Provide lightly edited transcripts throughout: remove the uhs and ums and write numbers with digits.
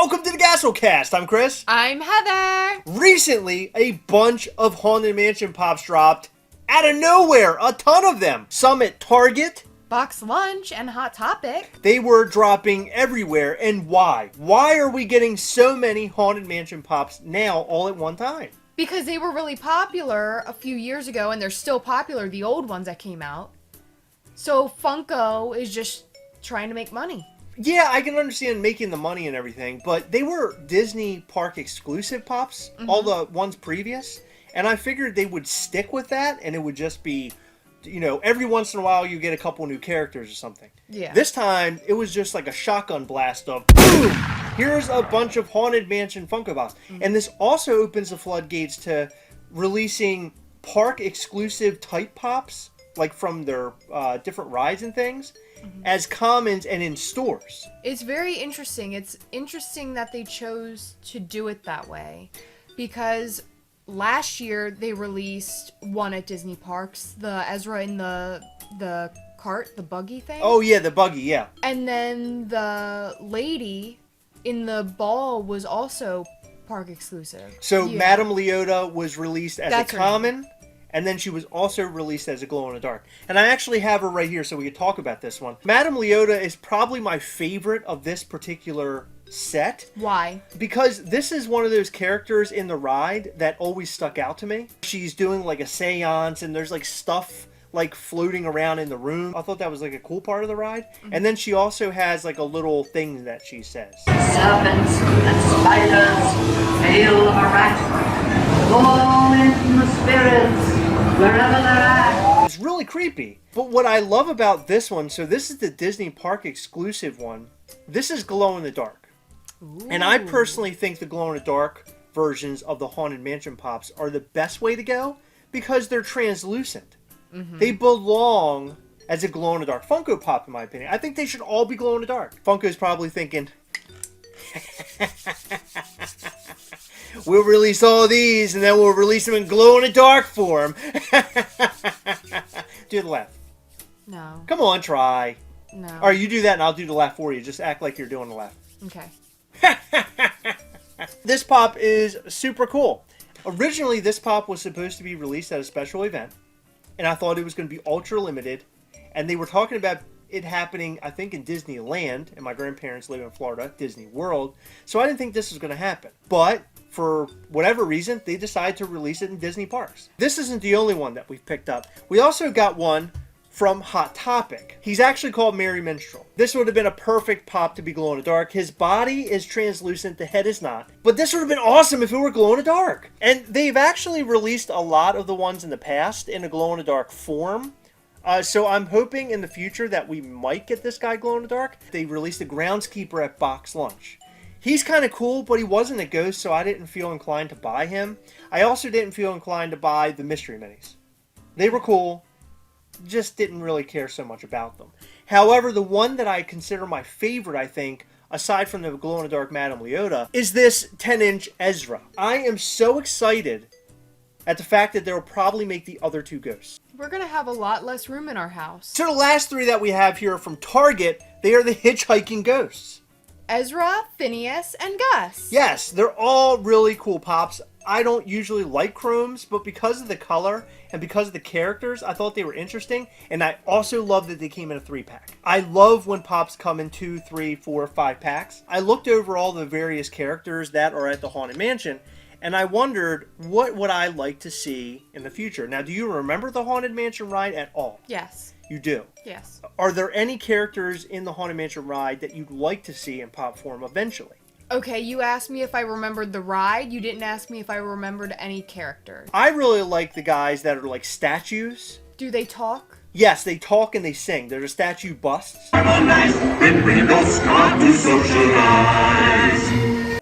welcome to the Gastlecast. I'm Chris. I'm Heather. Recently, a bunch of Haunted Mansion pops dropped out of nowhere. A ton of them. Some at Target. Box Lunch and Hot Topic. They were dropping everywhere. And why? Why are we getting so many Haunted Mansion pops now all at one time? Because they were really popular a few years ago, and they're still popular, the old ones that came out. So Funko is just trying to make money. Yeah, I can understand making the money and everything, but they were Disney Park exclusive pops, all the ones previous, and I figured they would stick with that, and it would just be, you know, every once in a while you get a couple new characters or something. Yeah. This time, it was just like a shotgun blast of, boom! Here's a bunch of Haunted Mansion Funko Pops. And this also opens the floodgates to releasing park exclusive type pops, like from their different rides and things, as commons and in stores. It's very interesting. It's interesting that they chose to do it that way, because last year they released one at Disney parks, the Ezra in the cart, the buggy thing. Oh yeah, the buggy, yeah. And then the lady in the ball was also park exclusive. So Yeah. Madame Leota was released as That's a her common, and then she was also released as a glow-in-the-dark. And I actually have her right here so we can talk about this one. Madame Leota is probably my favorite of this particular set. Why? Because this is one of those characters in the ride that always stuck out to me. She's doing like a seance, and there's like stuff like floating around in the room. I thought that was like a cool part of the ride. And then she also has like a little thing that she says. Serpents and spiders, hail of a rat, call in the spirits, wherever they're at. It's really creepy. But what I love about this one, so this is the Disney Park exclusive one. This is glow-in-the-dark. And I personally think the glow-in-the-dark versions of the Haunted Mansion Pops are the best way to go because they're translucent. They belong as a glow-in-the-dark Funko Pop, in my opinion. I think they should all be glow-in-the-dark. Funko's probably thinking, we'll release all these, and then we'll release them in glow-in-the-dark form. Do the laugh. No. Come on, try. No. All right, you do that, and I'll do the laugh for you. Just act like you're doing the laugh. Okay. This pop is super cool. Originally, this pop was supposed to be released at a special event, and I thought it was going to be ultra limited, and they were talking about it happening, I think, in Disneyland, and my grandparents live in Florida, Disney World, so I didn't think this was going to happen. But for whatever reason, they decided to release it in Disney parks. This isn't the only one that we've picked up. We also got one from Hot Topic. He's actually called Merry Minstrel. This would have been a perfect pop to be glow in the dark. His body is translucent, the head is not. But this would have been awesome if it were glow in the dark. And they've actually released a lot of the ones in the past in a glow in the dark form. So I'm hoping in the future that we might get this guy glow in the dark. They released a groundskeeper at Box Lunch. He's kind of cool, but he wasn't a ghost, so I didn't feel inclined to buy him. I also didn't feel inclined to buy the mystery minis. They were cool. Just didn't really care so much about them. However, the one that I consider my favorite, I think, aside from the glow-in-the-dark Madame Leota, is this 10-inch Ezra. I am so excited at the fact that they'll probably make the other two ghosts. We're going to have a lot less room in our house. So the last three that we have here from Target, they are the hitchhiking ghosts. Ezra, Phineas, and Gus. Yes, they're all really cool pops. I don't usually like chromes, but because of the color and because of the characters, I thought they were interesting. And I also love that they came in a 3-pack. I love when pops come in 2, 3, 4, 5 packs. I looked over all the various characters that are at the Haunted Mansion, and I wondered, what would I like to see in the future? Now, do you remember the Haunted Mansion ride at all? Yes. You do? Yes. Are there any characters in the Haunted Mansion ride that you'd like to see in pop form eventually? Okay, you asked me if I remembered the ride. You didn't ask me if I remembered any characters. I really like the guys that are like statues. Do they talk? Yes, they talk and they sing. They're statue busts.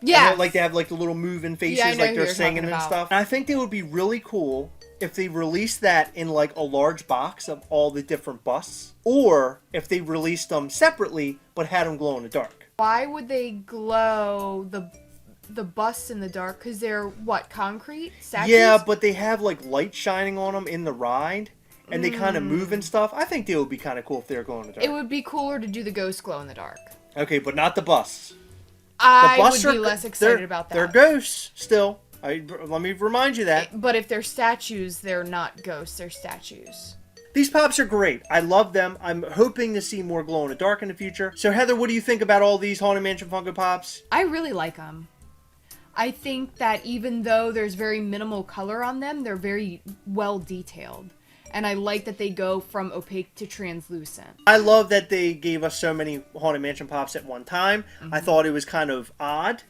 Yeah. Like they have like the little moving faces, Yeah, I know like who they're you're singing talking and about. stuff. And I think they would be really cool if they released that in like a large box of all the different busts, or if they released them separately but had them glow in the dark. Why would they glow the busts in the dark? Because they're, what, concrete? Statues? Yeah, but they have like light shining on them in the ride, and they kind of move and stuff. I think they would be kind of cool if they were glow in the dark. It would be cooler to do the ghost glow in the dark. Okay, but not the busts. I busts would be are- less excited they're- about that. They're ghosts still. Let me remind you that. But if they're statues, they're not ghosts, they're statues. These pops are great. I love them. I'm hoping to see more glow in the dark in the future. So Heather, what do you think about all these Haunted Mansion Funko Pops? I really like them. I think that even though there's very minimal color on them, they're very well detailed. And I like that they go from opaque to translucent. I love that they gave us so many Haunted Mansion Pops at one time. I thought it was kind of odd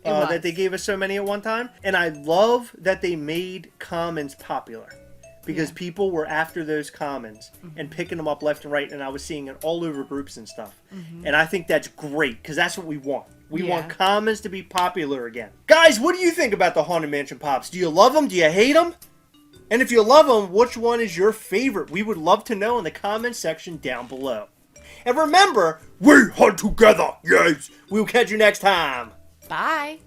that they gave us so many at one time. And I love that they made commons popular. Because people were after those commons and picking them up left and right. And I was seeing it all over groups and stuff. And I think that's great because that's what we want. We want commons to be popular again. Guys, what do you think about the Haunted Mansion Pops? Do you love them? Do you hate them? And if you love them, which one is your favorite? We would love to know in the comments section down below. And remember, we hunt together, yes! We will catch you next time. Bye!